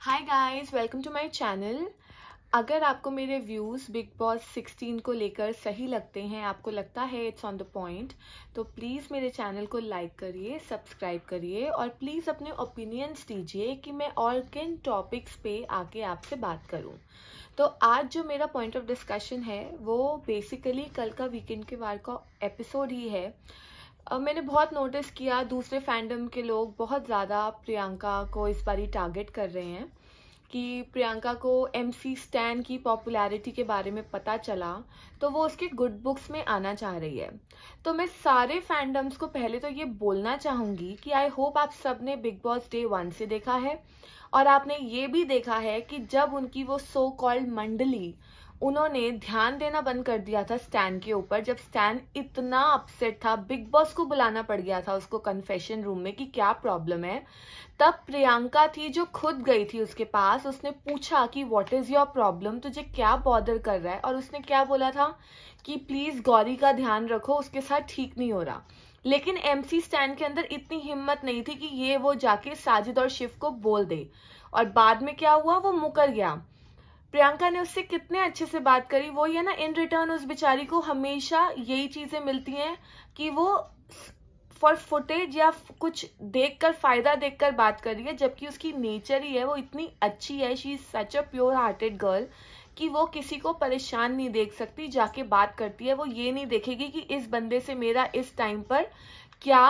Hi guys, welcome to my channel. अगर आपको मेरे व्यूज़ बिग बॉस 16 को लेकर सही लगते हैं, आपको लगता है इट्स ऑन द पॉइंट, तो प्लीज़ मेरे चैनल को लाइक करिए, सब्सक्राइब करिए और प्लीज़ अपने ओपिनियंस दीजिए कि मैं और किन टॉपिक्स पे आके आपसे बात करूं। तो आज जो मेरा पॉइंट ऑफ डिस्कशन है वो बेसिकली कल का वीकेंड के वार का एपिसोड ही है। मैंने बहुत नोटिस किया दूसरे फैंडम के लोग बहुत ज़्यादा प्रियंका को इस बारी टारगेट कर रहे हैं कि प्रियंका को एमसी स्टैन की पॉपुलैरिटी के बारे में पता चला तो वो उसके गुड बुक्स में आना चाह रही है। तो मैं सारे फैंडम्स को पहले तो ये बोलना चाहूँगी कि आई होप आप सब ने बिग बॉस डे 1 से देखा है और आपने ये भी देखा है कि जब उनकी वो सो कॉल्ड मंडली उन्होंने ध्यान देना बंद कर दिया था स्टैन के ऊपर, जब स्टैन इतना अपसेट था, बिग बॉस को बुलाना पड़ गया था उसको कन्फेशन रूम में कि क्या प्रॉब्लम है, तब प्रियंका थी जो खुद गई थी उसके पास। उसने पूछा कि व्हाट इज योर प्रॉब्लम, तुझे क्या बॉदर कर रहा है, और उसने क्या बोला था कि प्लीज गौरी का ध्यान रखो, उसके साथ ठीक नहीं हो रहा। लेकिन एमसी स्टैन के अंदर इतनी हिम्मत नहीं थी कि ये वो जाके साजिद और शिव को बोल दे, और बाद में क्या हुआ, वो मुकर गया। प्रियंका ने उससे कितने अच्छे से बात करी, वो ये ना इन रिटर्न उस बेचारी को हमेशा यही चीजें मिलती हैं कि वो फॉर फुटेज या कुछ देखकर, फायदा देखकर बात कर रही है, जबकि उसकी नेचर ही है वो इतनी अच्छी है, she is such a pure hearted girl कि वो किसी को परेशान नहीं देख सकती, जाके बात करती है। वो ये नहीं देखेगी कि इस बंदे से मेरा इस टाइम पर क्या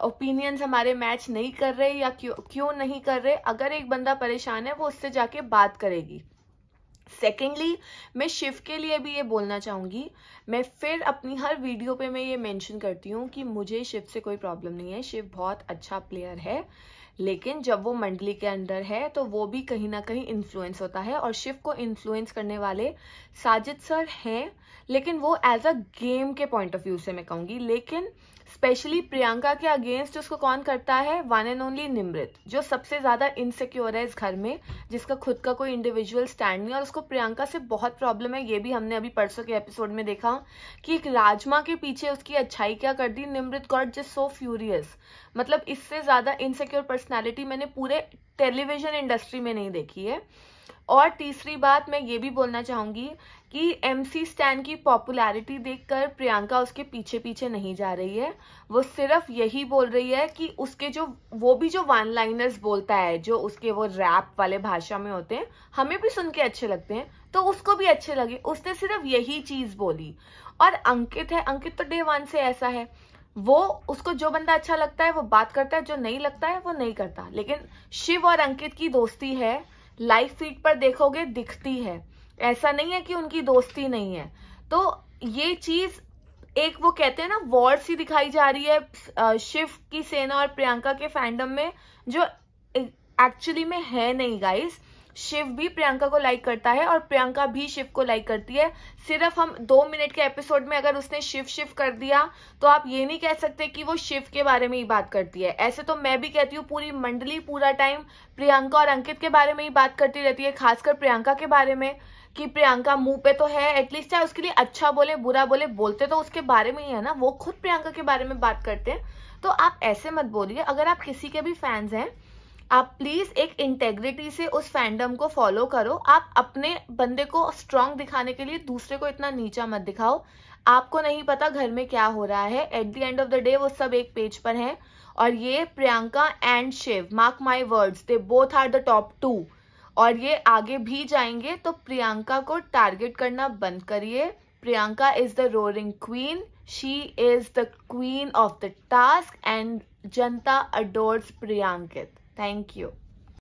ओपिनियंस हमारे मैच नहीं कर रहे या क्यों नहीं कर रहे। अगर एक बंदा परेशान है वो उससे जाके बात करेगी। सेकेंडली, मैं शिव के लिए भी ये बोलना चाहूँगी, मैं फिर अपनी हर वीडियो पे मैं ये मेंशन करती हूँ कि मुझे शिव से कोई प्रॉब्लम नहीं है, शिव बहुत अच्छा प्लेयर है, लेकिन जब वो मंडली के अंडर है तो वो भी कहीं ना कहीं इन्फ्लुएंस होता है, और शिव को इन्फ्लुएंस करने वाले साजिद सर हैं, लेकिन वो एज अ गेम के पॉइंट ऑफ व्यू से मैं कहूँगी। लेकिन स्पेशली प्रियंका के अगेंस्ट उसको कौन करता है, वन एंड ओनली निमृत, जो सबसे ज्यादा इनसिक्योर है इस घर में, जिसका खुद का कोई इंडिविजुअल स्टैंड नहीं, और उसको प्रियंका से बहुत प्रॉब्लम है। ये भी हमने अभी परसों के एपिसोड में देखा कि एक राजमा के पीछे उसकी अच्छाई क्या कर दी। Nimrit got just so furious, मतलब इससे ज्यादा इनसिक्योर पर्सनैलिटी मैंने पूरे टेलीविजन इंडस्ट्री में नहीं देखी है। और तीसरी बात मैं ये भी बोलना चाहूंगी कि एमसी स्टैन की पॉपुलैरिटी देखकर प्रियंका उसके पीछे पीछे नहीं जा रही है, वो सिर्फ यही बोल रही है कि उसके जो वो भी जो वन लाइनर्स बोलता है, जो उसके वो रैप वाले भाषा में होते हैं, हमें भी सुन के अच्छे लगते हैं, तो उसको भी अच्छे लगे, उसने सिर्फ यही चीज बोली। और अंकित है, अंकित तो डे 1 से ऐसा है, वो उसको जो बंदा अच्छा लगता है वो बात करता है, जो नहीं लगता है वो नहीं करता। लेकिन शिव और अंकित की दोस्ती है, लाइव फीड पर देखोगे दिखती है, ऐसा नहीं है कि उनकी दोस्ती नहीं है। तो ये चीज एक वो कहते हैं ना वॉर सी दिखाई जा रही है शिव की सेना और प्रियंका के फैंडम में, जो एक्चुअली में है नहीं गाइस। शिव भी प्रियंका को लाइक करता है और प्रियंका भी शिव को लाइक करती है। सिर्फ हम 2 मिनट के एपिसोड में अगर उसने शिव शिव कर दिया तो आप ये नहीं कह सकते कि वो शिव के बारे में ही बात करती है। ऐसे तो मैं भी कहती हूँ, पूरी मंडली पूरा टाइम प्रियंका और अंकित के बारे में ही बात करती रहती है, खासकर प्रियंका के बारे में, कि प्रियंका मुंह पे तो है एटलीस्ट, चाहे उसके लिए अच्छा बोले बुरा बोले, बोलते तो उसके बारे में ही है ना, वो खुद प्रियंका के बारे में बात करते हैं। तो आप ऐसे मत बोलिए। अगर आप किसी के भी फैंस हैं, आप प्लीज एक इंटेग्रिटी से उस फैंडम को फॉलो करो। आप अपने बंदे को स्ट्रांग दिखाने के लिए दूसरे को इतना नीचा मत दिखाओ। आपको नहीं पता घर में क्या हो रहा है, at the end of the day वो सब एक पेज पर हैं, और ये Priyanka and Shiv, mark my words, they both are the top 2, और ये आगे भी जाएंगे। तो प्रियंका को टारगेट करना बंद करिए। Priyanka is the roaring queen, she is the queen of the task, and Janata adores प्रियंकित। Thank you.